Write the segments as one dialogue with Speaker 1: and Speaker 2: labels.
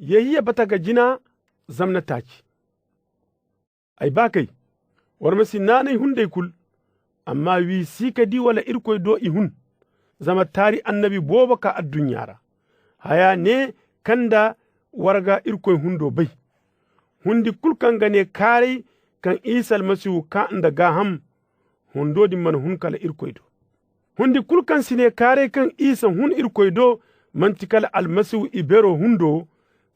Speaker 1: yehiya bata ga jina zamna taci. Ai bakai, warmasi nanai hundai kul, amma wi sika di wala irkoy do ihun, zama tari annabi boba ka addunyara. Haya ne kanda warga irkoy hundo bai. Hundi kulkan gane kare kan Isa almasihu ka anda gaham hundo di man hun kala irkoy do. Hundi kulkan sine kare kan Isa hun irkoy do mantikala almasihu ibero hundo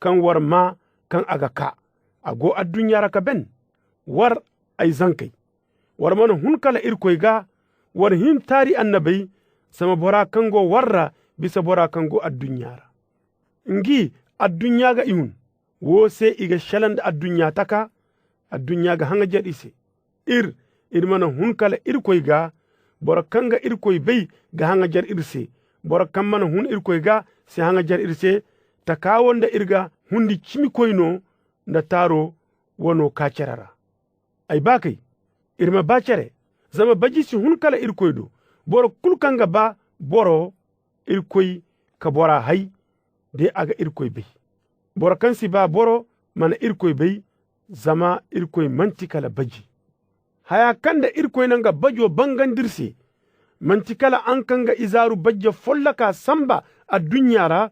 Speaker 1: kan warma kan aga ka. Ago addunyara ka ben. War ay zankai war mana hun kala irkoy ga war hin tari annabai sama bora kango warra bisa bora kango addunyara ngi addunya ga ihun wo se iga shalanda addunya taka addunya ga hanga jadise ir mana hun kala irkoy ga bora kanga irkoy bai ga hanga jar irse bora kan mana hun irkoy ga se hanga jar irse takawonda irga hundi cimi koyno nda taro wono kacerara. Ai bakai irma bacere zama baji si hun kala irkoy do boro kulkanga ba boro irkoy ka bora hay de aga irkoy bai boro kansi ba boro mana irkoy bai zama irkoy manti kala baji haya kanda irkoy nanga bajo bangandirse manti kala an kanga izaru bajja follaka samba a dunyara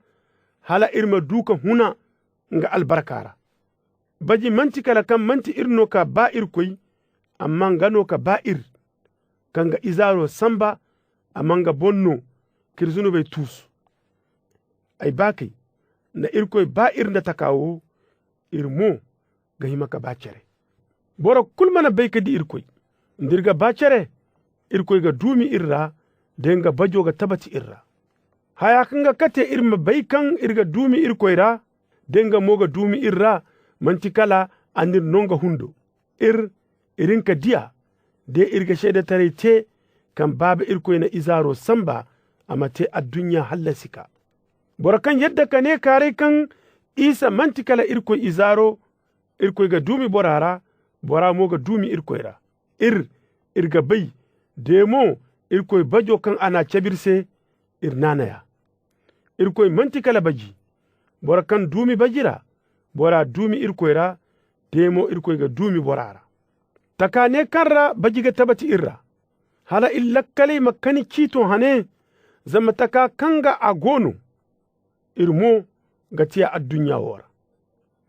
Speaker 1: hala irma duka huna nga albarkara baji manti kala kan manti irno ka ba irkoy amma ngano ka ba kanga izaro samba amma nga bonno kirzuno bai tusu. Ai bakai na irkoy ba da takawo irmo ga himaka bacere boro kulmana bai ka di irkoy ndirga bacere irkoy ga dumi irra denga bajo ga tabati irra haya kanga kate irma bai kan irga dumi irkoy ra denga moga dumi irra mantikala andir nonga hundo irinka diya de irga shaida tare te kan baba irkoy na izaro samba amate addunya hallasika borakan yadda ka ne kare kan Isa mantikala irkoy izaro irkoy ga dumi borara bora mo ga dumi irkoy ra irga bai demo irkoy bajo kan ana cabirse irnanaya irkoy mantikala baji borakan dumi bajira bora dumi irkoy ra demo irkoy ga dumi borara takane karra bajiga tabati irra hala illakkale makani cito hane zama taka kanga agono irmo gatiya addunya wora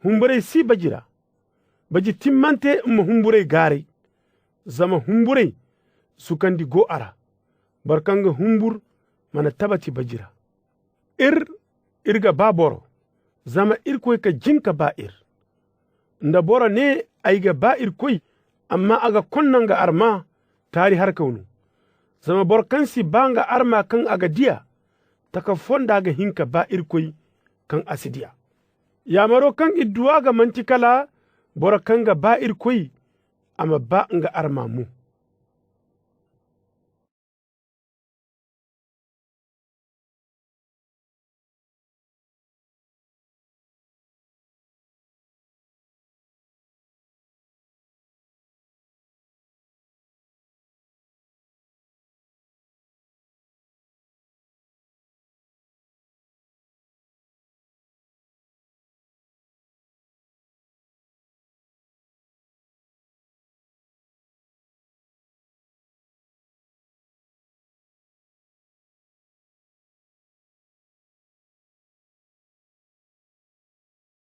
Speaker 1: humbure si bajira baji timmante humbure gare zama humbure sukandi go ara barkanga humbur mana tabati bajira irga baboro zama irkoy ka jinka ba'ir nda boro ne aiga ba'ir koy amma aga konnanga arma tari har kaunu zama borkansi banga arma kan aga diya taka fonda ga hinka ba irkoy kan asidiya yamaro kan idduwa ga mantikala borkanga ba irkoy amma ba nga arma mu